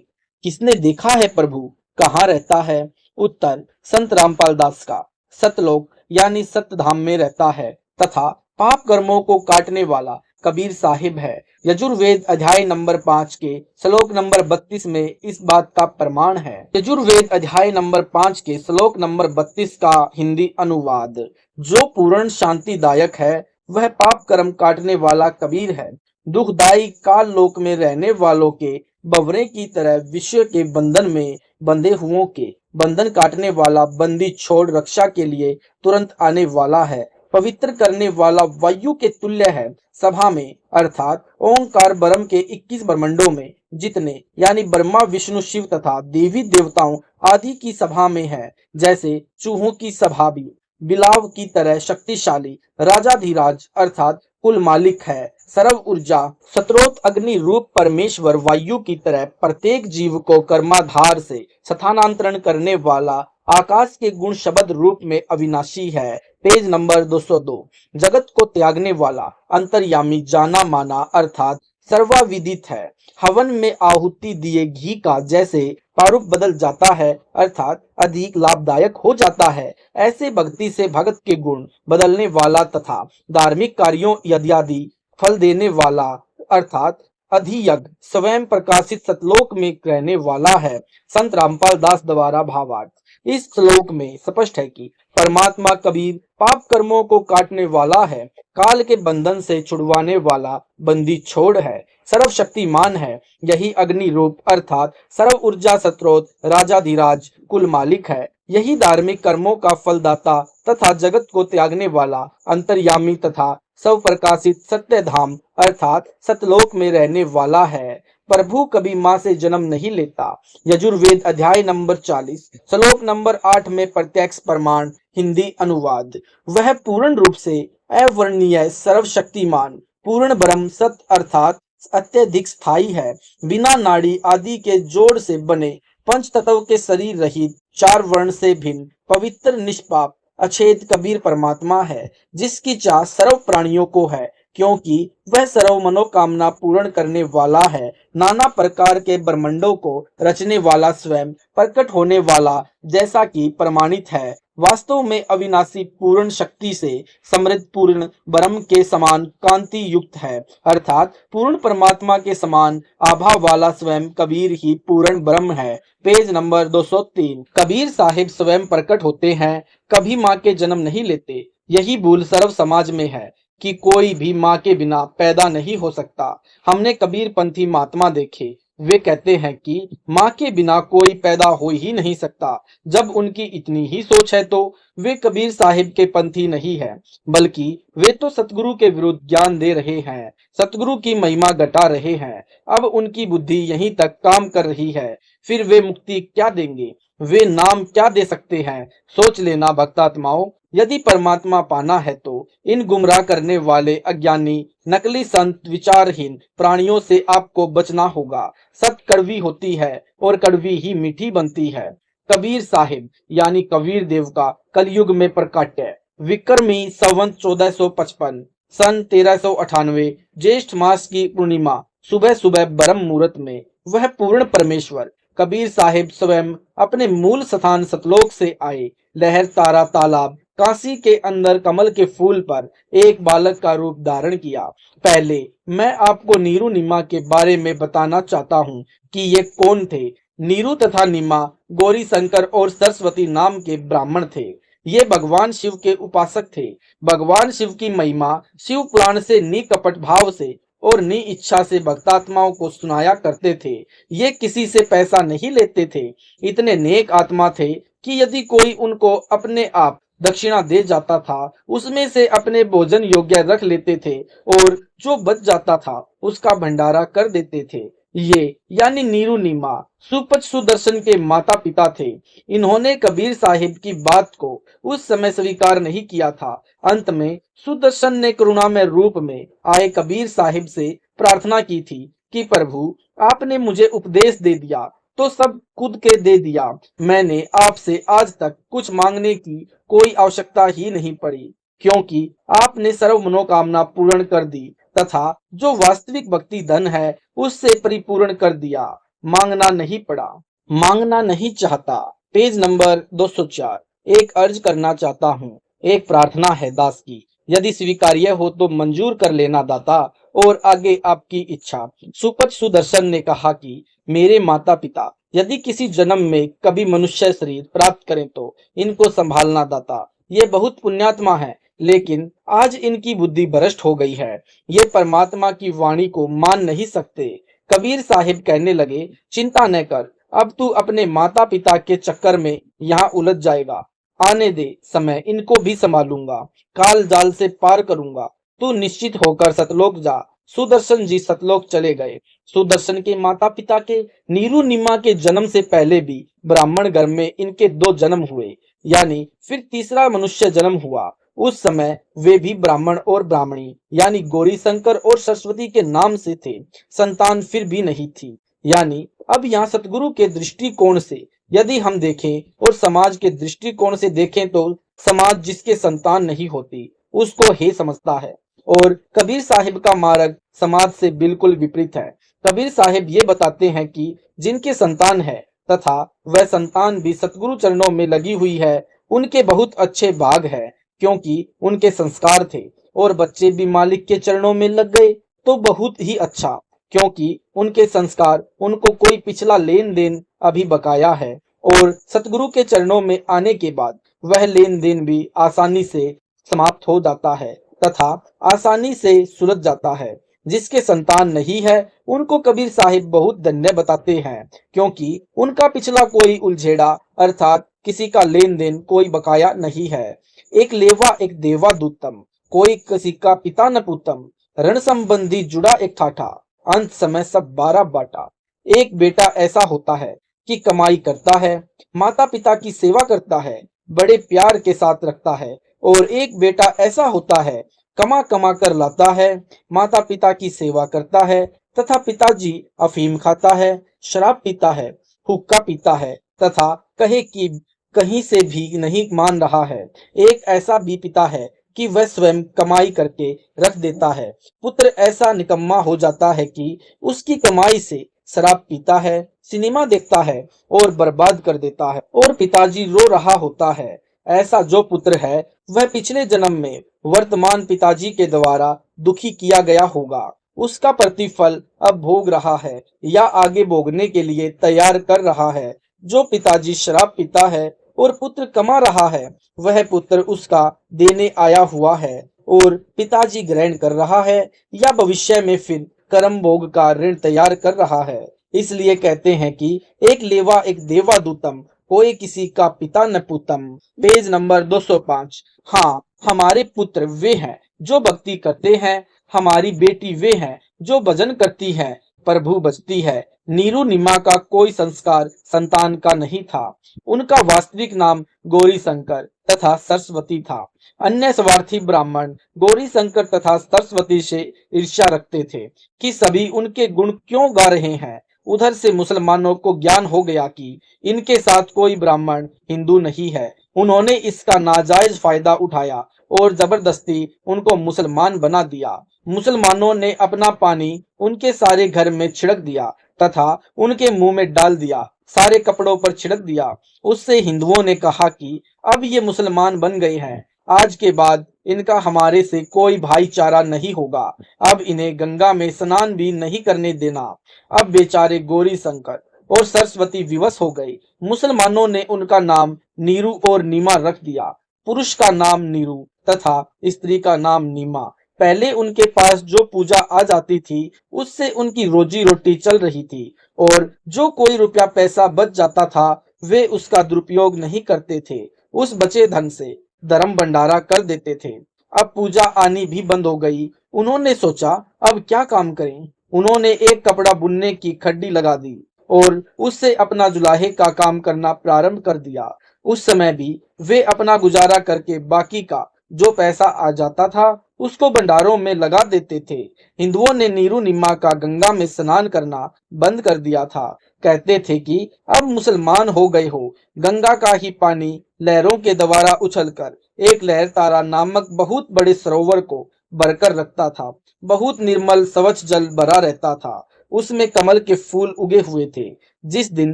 किसने देखा है प्रभु, कहाँ रहता है? उत्तर, संत रामपाल दास का। सतलोक यानी सतधाम में रहता है तथा पाप कर्मों को काटने वाला कबीर साहिब है। यजुर्वेद अध्याय नंबर 5 के श्लोक नंबर 32 में इस बात का प्रमाण है। यजुर्वेद अध्याय नंबर 5 के श्लोक नंबर 32 का हिंदी अनुवाद, जो पूर्ण शांतिदायक है वह पाप कर्म काटने वाला कबीर है। दुखदायी काल लोक में रहने वालों के बवरे की तरह विश्व के बंधन में बंधे हुओं के बंधन काटने वाला बंदी छोड़ रक्षा के लिए तुरंत आने वाला है। पवित्र करने वाला वायु के तुल्य है। सभा में अर्थात ओंकार ब्रह्म के 21 ब्रह्मंडों में जितने यानी ब्रह्मा विष्णु शिव तथा देवी देवताओं आदि की सभा में है, जैसे चूहों की सभा भी बिलाव की तरह शक्तिशाली राजाधिराज अर्थात कुल मालिक है। सर्व ऊर्जा स्रोत अग्नि रूप परमेश्वर वायु की तरह प्रत्येक जीव को कर्माधार से स्थानांतरण करने वाला आकाश के गुण शब्द रूप में अविनाशी है। Page number 202। जगत को त्यागने वाला अंतर्यामी जाना माना अर्थात सर्वविदित है। हवन में आहुति दिए घी का जैसे प्रारूप बदल जाता है अर्थात अधिक लाभदायक हो जाता है, ऐसे भक्ति से भगत के गुण बदलने वाला तथा धार्मिक कार्यों यदि फल देने वाला अर्थात अधियज्ञ स्वयं प्रकाशित सतलोक में रहने वाला है। संत रामपाल दास द्वारा भावार्थ। इस श्लोक में स्पष्ट है कि परमात्मा कबीर पाप कर्मों को काटने वाला है, काल के बंधन से छुड़वाने वाला बंदी छोड़ है, सर्वशक्तिमान है। यही अग्नि रूप अर्थात सर्व ऊर्जा स्रोत राजाधिराज कुल मालिक है। यही धार्मिक कर्मों का फलदाता तथा जगत को त्यागने वाला अंतर्यामी तथा सब प्रकाशित सत्य धाम अर्थात सतलोक में रहने वाला है। प्रभु कभी माँ से जन्म नहीं लेता। यजुर्वेद अध्याय नंबर 40 श्लोक नंबर 8 में प्रत्यक्ष प्रमाण हिंदी अनुवाद। वह पूर्ण रूप से अवर्णनीय सर्वशक्तिमान पूर्ण ब्रह्म सत्य अर्थात अत्यधिक स्थायी है। बिना नाड़ी आदि के जोड़ से बने पंच तत्व के शरीर रहित चार वर्ण से भिन्न पवित्र निष्पाप अछेद कबीर परमात्मा है, जिसकी चाह सर्व प्राणियों को है, क्योंकि वह सर्व मनोकामना पूर्ण करने वाला है। नाना प्रकार के ब्रह्मांडों को रचने वाला स्वयं प्रकट होने वाला जैसा कि प्रमाणित है, वास्तव में अविनाशी पूर्ण शक्ति से समृद्ध पूर्ण ब्रह्म के समान कांति युक्त है, अर्थात पूर्ण परमात्मा के समान आभा वाला स्वयं कबीर ही पूर्ण ब्रह्म है। Page number 203। कबीर साहिब स्वयं प्रकट होते हैं, कभी माँ के जन्म नहीं लेते। यही भूल सर्व समाज में है कि कोई भी माँ के बिना पैदा नहीं हो सकता। हमने कबीर पंथी महात्मा देखे, वे कहते हैं कि माँ के बिना कोई पैदा हो ही नहीं सकता। जब उनकी इतनी ही सोच है तो वे कबीर साहिब के पंथी नहीं है, बल्कि वे तो सतगुरु के विरुद्ध ज्ञान दे रहे हैं, सतगुरु की महिमा घटा रहे हैं। अब उनकी बुद्धि यहीं तक काम कर रही है, फिर वे मुक्ति क्या देंगे, वे नाम क्या दे सकते हैं? सोच लेना भक्तात्माओं, यदि परमात्मा पाना है तो इन गुमराह करने वाले अज्ञानी नकली संत विचारहीन प्राणियों से आपको बचना होगा। सत्य कड़वी होती है और कड़वी ही मीठी बनती है। कबीर साहिब यानी कबीर देव का कलयुग में प्रकाट्य विक्रमी संवत 1455 सन 1398 ज्येष्ठ मास की पूर्णिमा सुबह सुबह ब्रह्म मुहूर्त में वह पूर्ण परमेश्वर कबीर साहिब स्वयं अपने मूल स्थान सतलोक से आए। लहर तारा तालाब काशी के अंदर कमल के फूल पर एक बालक का रूप धारण किया। पहले मैं आपको नीरू नीमा के बारे में बताना चाहता हूँ कि ये कौन थे। नीरू तथा नीमा गौरी शंकर और सरस्वती नाम के ब्राह्मण थे। ये भगवान शिव के उपासक थे। भगवान शिव की महिमा शिव पुराण से निकपट भाव से और नि इच्छा से भक्तात्माओं को सुनाया करते थे। ये किसी से पैसा नहीं लेते थे। इतने नेक आत्मा थे कि यदि कोई उनको अपने आप दक्षिणा दे जाता था, उसमें से अपने भोजन योग्य रख लेते थे और जो बच जाता था उसका भंडारा कर देते थे। ये यानी नीरू नीमा सुपच सुदर्शन के माता पिता थे। इन्होंने कबीर साहिब की बात को उस समय स्वीकार नहीं किया था। अंत में सुदर्शन ने करुणामय रूप में आए कबीर साहिब से प्रार्थना की थी कि प्रभु, आपने मुझे उपदेश दे दिया तो सब खुद के दे दिया। मैंने आपसे आज तक कुछ मांगने की कोई आवश्यकता ही नहीं पड़ी, क्योंकि आपने सर्व मनोकामना पूर्ण कर दी तथा जो वास्तविक भक्ति धन है उससे परिपूर्ण कर दिया। मांगना नहीं पड़ा, मांगना नहीं चाहता। Page number 204। एक अर्ज करना चाहता हूँ, एक प्रार्थना है दास की, यदि स्वीकार्य हो तो मंजूर कर लेना दाता, और आगे आपकी इच्छा। सुपच सुदर्शन ने कहा कि मेरे माता पिता यदि किसी जन्म में कभी मनुष्य शरीर प्राप्त करें तो इनको संभालना दाता। ये बहुत पुण्यात्मा है, लेकिन आज इनकी बुद्धि भ्रष्ट हो गई है। ये परमात्मा की वाणी को मान नहीं सकते। कबीर साहिब कहने लगे, चिंता न कर, अब तू अपने माता पिता के चक्कर में यहाँ उलझ जाएगा। आने दे समय, इनको भी संभालूंगा, काल जाल से पार करूंगा। तू निश्चित होकर सतलोक जा। सुदर्शन जी सतलोक चले गए। सुदर्शन के माता पिता के नीरू नीमा के जन्म से पहले भी ब्राह्मण घर में इनके 2 जन्म हुए, यानी फिर तीसरा मनुष्य जन्म हुआ। उस समय वे भी ब्राह्मण और ब्राह्मणी यानी गौरी शंकर और सरस्वती के नाम से थे। संतान फिर भी नहीं थी। यानी अब यहाँ सतगुरु के दृष्टिकोण से यदि हम देखें और समाज के दृष्टिकोण से देखें तो समाज जिसके संतान नहीं होती उसको हे समझता है, और कबीर साहिब का मार्ग समाज से बिल्कुल विपरीत है। कबीर साहिब ये बताते हैं कि जिनके संतान है तथा वह संतान भी सतगुरु चरणों में लगी हुई है, उनके बहुत अच्छे भाग है, क्योंकि उनके संस्कार थे। और बच्चे भी मालिक के चरणों में लग गए तो बहुत ही अच्छा, क्योंकि उनके संस्कार उनको कोई पिछला लेन देन अभी बकाया है, और सतगुरु के चरणों में आने के बाद वह लेन देन भी आसानी से समाप्त हो जाता है तथा आसानी से सुलझ जाता है। जिसके संतान नहीं है उनको कबीर साहिब बहुत धन्य बताते हैं, क्योंकि उनका पिछला कोई उलझेड़ा अर्थात किसी का लेन देन कोई बकाया नहीं है। एक लेवा एक देवा दूतम, कोई किसी का पिता न पूतम, रण संबंधी जुड़ा एक ठाठा, अंत समय सब 12 बाटा। एक बेटा ऐसा होता है कि कमाई करता है, माता पिता की सेवा करता है, बड़े प्यार के साथ रखता है, और एक बेटा ऐसा होता है कमा कमा कर लाता है, माता पिता की सेवा करता है तथा पिताजी अफीम खाता है, शराब पीता है, हुक्का पीता है तथा कहे कि कहीं से भी नहीं मान रहा है। एक ऐसा भी पिता है कि वह स्वयं कमाई करके रख देता है। पुत्र ऐसा निकम्मा हो जाता है कि उसकी कमाई से शराब पीता है, सिनेमा देखता है और बर्बाद कर देता है, और पिताजी रो रहा होता है। ऐसा जो पुत्र है वह पिछले जन्म में वर्तमान पिताजी के द्वारा दुखी किया गया होगा, उसका प्रतिफल अब भोग रहा है या आगे भोगने के लिए तैयार कर रहा है। जो पिताजी शराब पीता है और पुत्र कमा रहा है, वह पुत्र उसका देने आया हुआ है और पिताजी ग्रहण कर रहा है, या भविष्य में फिर कर्म भोग का ऋण तैयार कर रहा है। इसलिए कहते हैं कि एक लेवा एक देवा दूतम, कोई किसी का पिता न पूतम। Page number 205। हाँ, हमारे पुत्र वे हैं जो भक्ति करते हैं, हमारी बेटी वे हैं जो भजन करती है, प्रभु बचती है। नीरू निमा का कोई संस्कार संतान का नहीं था। उनका वास्तविक नाम गौरी शंकर तथा सरस्वती था। अन्य स्वार्थी ब्राह्मण गौरी शंकर तथा सरस्वती से ईर्ष्या रखते थे कि सभी उनके गुण क्यों गा रहे हैं। उधर से मुसलमानों को ज्ञान हो गया कि इनके साथ कोई ब्राह्मण हिंदू नहीं है। उन्होंने इसका नाजायज फायदा उठाया और जबरदस्ती उनको मुसलमान बना दिया। मुसलमानों ने अपना पानी उनके सारे घर में छिड़क दिया तथा उनके मुंह में डाल दिया, सारे कपड़ों पर छिड़क दिया। उससे हिंदुओं ने कहा कि अब ये मुसलमान बन गए हैं, आज के बाद इनका हमारे से कोई भाईचारा नहीं होगा, अब इन्हें गंगा में स्नान भी नहीं करने देना। अब बेचारे गौरी शंकर और सरस्वती विवश हो गए। मुसलमानों ने उनका नाम नीरू और नीमा रख दिया। पुरुष का नाम नीरू तथा स्त्री का नाम नीमा। पहले उनके पास जो पूजा आ जाती थी उससे उनकी रोजी रोटी चल रही थी, और जो कोई रुपया पैसा बच जाता था वे उसका दुरुपयोग नहीं करते थे। उस बचे धन से धर्म भंडारा कर देते थे। अब पूजा आनी भी बंद हो गई। उन्होंने सोचा अब क्या काम करें। उन्होंने एक कपड़ा बुनने की खड्डी लगा दी और उससे अपना जुलाहे का काम करना प्रारंभ कर दिया। उस समय भी वे अपना गुजारा करके बाकी का जो पैसा आ जाता था उसको भंडारों में लगा देते थे। हिंदुओं ने नीरू निम्मा का गंगा में स्नान करना बंद कर दिया था। कहते थे कि अब मुसलमान हो गए हो। गंगा का ही पानी लहरों के द्वारा उछलकर एक लहर तारा नामक बहुत बड़े सरोवर को भरकर रखता था। बहुत निर्मल स्वच्छ जल भरा रहता था। उसमें कमल के फूल उगे हुए थे। जिस दिन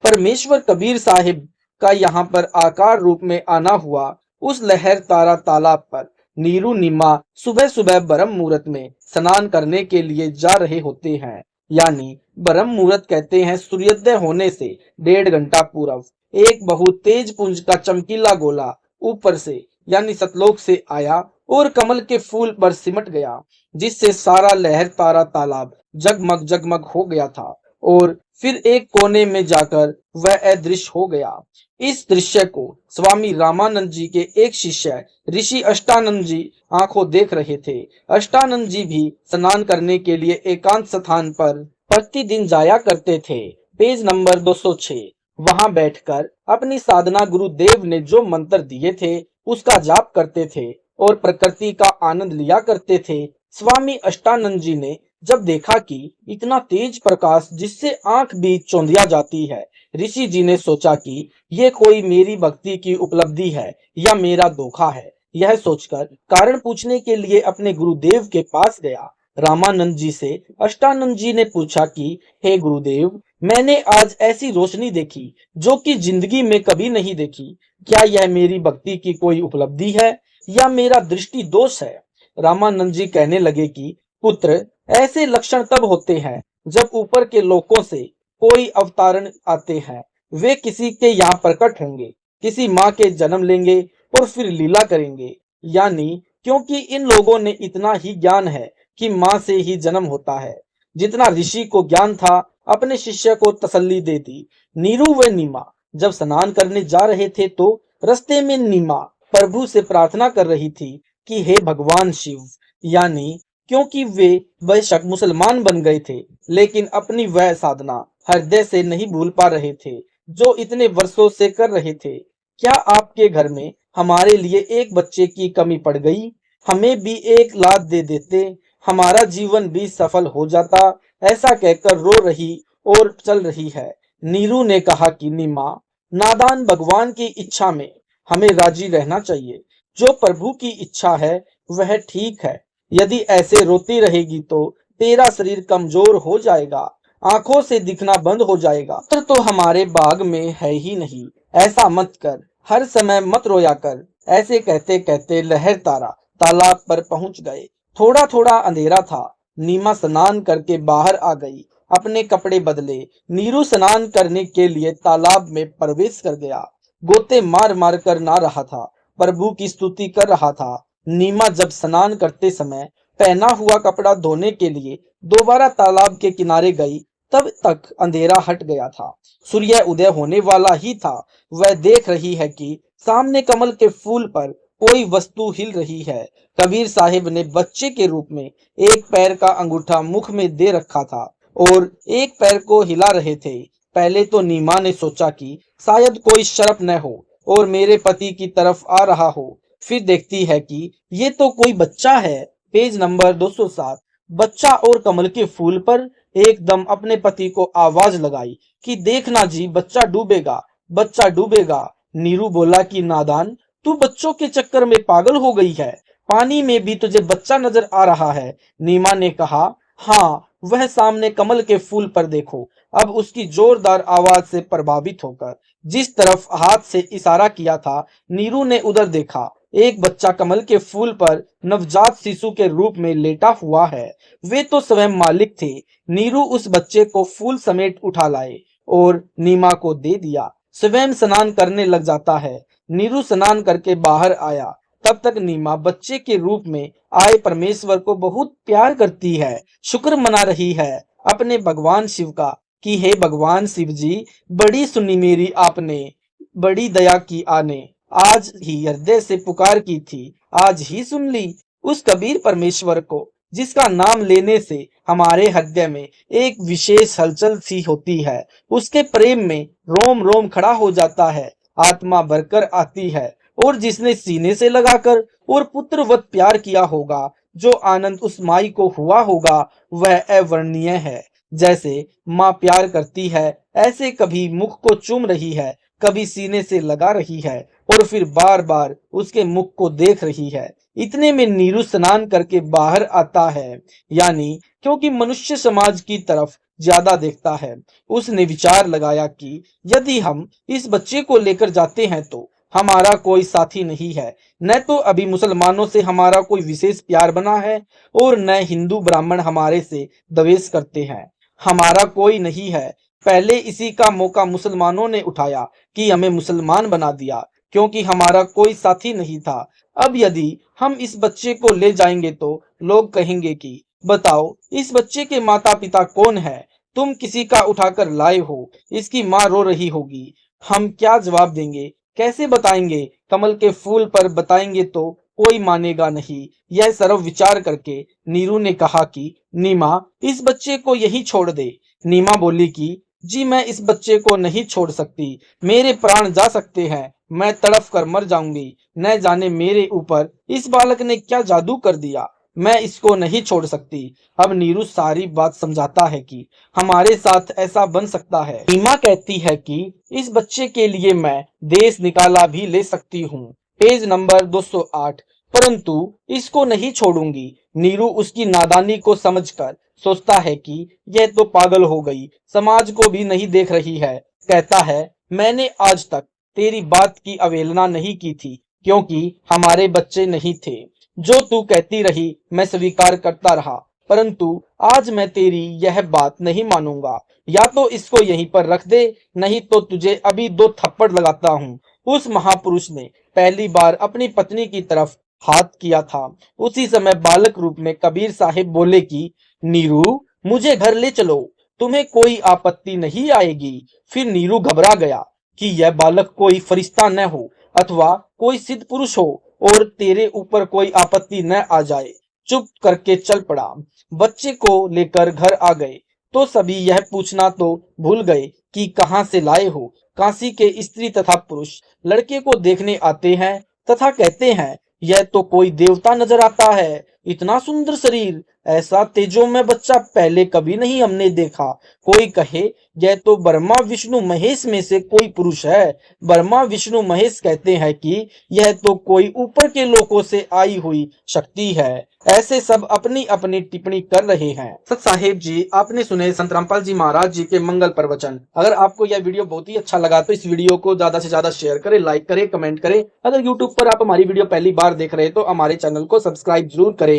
परमेश्वर कबीर साहिब का यहाँ पर आकार रूप में आना हुआ, उस लहर तारा तालाब पर नीरू निम्मा सुबह सुबह ब्रह्म मुहूर्त में स्नान करने के लिए जा रहे होते हैं। यानी ब्रह्म मुहूर्त कहते हैं सूर्योदय होने से 1.5 घंटा पूर्व एक बहुत तेज पुंज का चमकीला गोला ऊपर से यानी सतलोक से आया और कमल के फूल पर सिमट गया, जिससे सारा लहर तारा तालाब जगमग जगमग हो गया था और फिर एक कोने में जाकर वह अदृश्य हो गया। इस दृश्य को स्वामी रामानंद जी के एक शिष्य ऋषि अष्टानंद जी आंखों देख रहे थे। अष्टानंद जी भी स्नान करने के लिए एकांत स्थान पर प्रतिदिन जाया करते थे। Page number 206। वहां बैठकर अपनी साधना गुरुदेव ने जो मंत्र दिए थे उसका जाप करते थे और प्रकृति का आनंद लिया करते थे। स्वामी अष्टानंद जी ने जब देखा कि इतना तेज प्रकाश जिससे आंख भी चौंधिया जाती है, ऋषि जी ने सोचा कि ये कोई मेरी भक्ति की उपलब्धि है या मेरा धोखा है। यह सोचकर कारण पूछने के लिए अपने गुरुदेव के पास गया। रामानंद जी से अष्टानंद जी ने पूछा कि हे गुरुदेव, मैंने आज ऐसी रोशनी देखी जो कि जिंदगी में कभी नहीं देखी। क्या यह मेरी भक्ति की कोई उपलब्धि है या मेरा दृष्टि दोष है? रामानंद जी कहने लगे कि पुत्र, ऐसे लक्षण तब होते हैं जब ऊपर के लोकों से कोई अवतारण आते हैं। वे किसी के यहाँ प्रकट होंगे, किसी माँ के जन्म लेंगे और फिर लीला करेंगे। यानी क्योंकि इन लोगों ने इतना ही ज्ञान है कि माँ से ही जन्म होता है। जितना ऋषि को ज्ञान था अपने शिष्य को तसल्ली दे दी। नीरू व नीमा जब स्नान करने जा रहे थे तो रास्ते में नीमा प्रभु से प्रार्थना कर रही थी कि हे भगवान शिव, यानी क्योंकि वे बेशक मुसलमान बन गए थे लेकिन अपनी वह साधना हृदय से नहीं भूल पा रहे थे जो इतने वर्षों से कर रहे थे। क्या आपके घर में हमारे लिए एक बच्चे की कमी पड़ गई? हमें भी एक लात दे देते, हमारा जीवन भी सफल हो जाता। ऐसा कहकर रो रही और चल रही है। नीरू ने कहा कि नीमा, नादान, भगवान की इच्छा में हमें राजी रहना चाहिए। जो प्रभु की इच्छा है वह ठीक है। यदि ऐसे रोती रहेगी तो तेरा शरीर कमजोर हो जाएगा, आंखों से दिखना बंद हो जाएगा। तो हमारे बाग में है ही नहीं। ऐसा मत कर, हर समय मत रोया कर। ऐसे कहते कहते लहर तारा तालाब पर पहुंच गए। थोड़ा थोड़ा अंधेरा था। नीमा स्नान करके बाहर आ गई, अपने कपड़े बदले। नीरू स्नान करने के लिए तालाब में प्रवेश कर गया। गोते मार मार कर नहा रहा था, प्रभु की स्तुति कर रहा था। नीमा जब स्नान करते समय पहना हुआ कपड़ा धोने के लिए दोबारा तालाब के किनारे गई तब तक अंधेरा हट गया था। सूर्य उदय होने वाला ही था। वह देख रही है कि सामने कमल के फूल पर कोई वस्तु हिल रही है। कबीर साहिब ने बच्चे के रूप में एक पैर का अंगूठा मुख में दे रखा था और एक पैर को हिला रहे थे। पहले तो नीमा ने सोचा कि शायद कोई शरप न हो और मेरे पति की तरफ आ रहा हो। फिर देखती है कि ये तो कोई बच्चा है। Page number 207। बच्चा और कमल के फूल पर एकदम अपने पति को आवाज लगाई कि देखना जी, बच्चा डूबेगा, बच्चा डूबेगा। नीरू बोला कि नादान, तू बच्चों के चक्कर में पागल हो गई है, पानी में भी तुझे बच्चा नजर आ रहा है। नीमा ने कहा, हाँ, वह सामने कमल के फूल पर देखो। अब उसकी जोरदार आवाज से प्रभावित होकर जिस तरफ हाथ से इशारा किया था, नीरू ने उधर देखा। एक बच्चा कमल के फूल पर नवजात शिशु के रूप में लेटा हुआ है। वे तो स्वयं मालिक थे। नीरू उस बच्चे को फूल समेत उठा लाए और नीमा को दे दिया। स्वयं स्नान करने लग जाता है। नीरू स्नान करके बाहर आया। तब तक नीमा बच्चे के रूप में आए परमेश्वर को बहुत प्यार करती है, शुक्र मना रही है अपने भगवान शिव का कि हे भगवान शिव जी, बड़ी सुनी मेरी आपने, बड़ी दया की आने। आज ही हृदय से पुकार की थी, आज ही सुन ली। उस कबीर परमेश्वर को जिसका नाम लेने से हमारे हृदय में एक विशेष हलचल सी होती है। उसके प्रेम में रोम रोम खड़ा हो जाता है, आत्मा भरकर आती है। और जिसने सीने से लगाकर और पुत्रवत प्यार किया होगा, जो आनंद उस माई को हुआ होगा, वह अवर्णनीय है। जैसे माँ प्यार करती है, ऐसे कभी मुख को चूम रही है, कभी सीने से लगा रही है और फिर बार बार उसके मुख को देख रही है। इतने में नीरू स्नान करके बाहर आता है, यानी क्योंकि मनुष्य समाज की तरफ ज्यादा देखता है, उसने विचार लगाया कि यदि हम इस बच्चे को लेकर जाते हैं तो हमारा कोई साथी नहीं है। न तो अभी मुसलमानों से हमारा कोई विशेष प्यार बना है और न हिंदू ब्राह्मण हमारे से द्वेष करते हैं। हमारा कोई नहीं है। पहले इसी का मौका मुसलमानों ने उठाया कि हमें मुसलमान बना दिया, क्योंकि हमारा कोई साथी नहीं था। अब यदि हम इस बच्चे को ले जाएंगे तो लोग कहेंगे कि बताओ इस बच्चे के माता पिता कौन है, तुम किसी का उठाकर लाए हो, इसकी माँ रो रही होगी। हम क्या जवाब देंगे, कैसे बताएंगे? कमल के फूल पर बताएंगे तो कोई मानेगा नहीं। यह सर्व विचार करके नीरू ने कहा कि नीमा, इस बच्चे को यहीं छोड़ दे। नीमा बोली कि जी मैं इस बच्चे को नहीं छोड़ सकती, मेरे प्राण जा सकते हैं, मैं तड़फ कर मर जाऊंगी। न जाने मेरे ऊपर इस बालक ने क्या जादू कर दिया, मैं इसको नहीं छोड़ सकती। अब नीरू सारी बात समझाता है कि हमारे साथ ऐसा बन सकता है। नीमा कहती है कि इस बच्चे के लिए मैं देश निकाला भी ले सकती हूँ। Page number 208। परंतु इसको नहीं छोड़ूंगी। नीरू उसकी नादानी को समझकर सोचता है कि यह तो पागल हो गई, समाज को भी नहीं देख रही है। कहता है मैंने आज तक तेरी बात की अवहेलना नहीं की थी, क्योंकि हमारे बच्चे नहीं थे। जो तू कहती रही मैं स्वीकार करता रहा, परंतु आज मैं तेरी यह बात नहीं मानूंगा। या तो इसको यहीं पर रख दे, नहीं तो तुझे अभी 2 थप्पड़ लगाता हूँ। उस महापुरुष ने पहली बार अपनी पत्नी की तरफ हाथ किया था। उसी समय बालक रूप में कबीर साहिब बोले कि नीरू, मुझे घर ले चलो, तुम्हें कोई आपत्ति नहीं आएगी। फिर नीरू घबरा गया कि यह बालक कोई फरिश्ता न हो अथवा कोई सिद्ध पुरुष हो और तेरे ऊपर कोई आपत्ति न आ जाए। चुप करके चल पड़ा। बच्चे को लेकर घर आ गए तो सभी यह पूछना तो भूल गए कि कहाँ से लाए हो। काशी के स्त्री तथा पुरुष लड़के को देखने आते हैं तथा कहते हैं यह तो कोई देवता नजर आता है, इतना सुंदर शरीर, ऐसा तेजोमय बच्चा पहले कभी नहीं हमने देखा। कोई कहे यह तो ब्रह्मा विष्णु महेश में से कोई पुरुष है। ब्रह्मा विष्णु महेश कहते हैं कि यह तो कोई ऊपर के लोकों से आई हुई शक्ति है। ऐसे सब अपनी अपनी टिप्पणी कर रहे हैं। सत साहेब जी, आपने सुने संत रामपाल जी महाराज जी के मंगल प्रवचन। अगर आपको यह वीडियो बहुत ही अच्छा लगा तो इस वीडियो को ज्यादा से ज्यादा शेयर करें, लाइक करें, कमेंट करें। अगर यूट्यूब पर आप हमारी वीडियो पहली बार देख रहे हैं तो हमारे चैनल को सब्सक्राइब जरूर करें।